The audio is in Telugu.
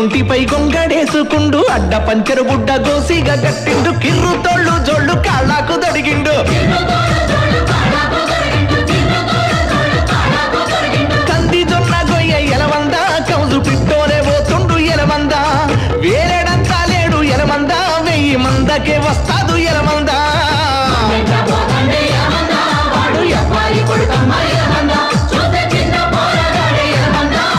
ఒంటిపై గొంగడేసుకుండు అడ్డ పంచెరు బుడ్డ గోసిగా గట్టిండు కిర్రు తోళ్ళు జోళ్ళు కాళ్ళకు దడిగిండు కంది జొన్న గొయ్య ఎలమంద కౌజు పిట్టోనే పోతుండు ఎలమంద వేరేడంతా లేడు ఎలమంద 1000 మందకే వస్తా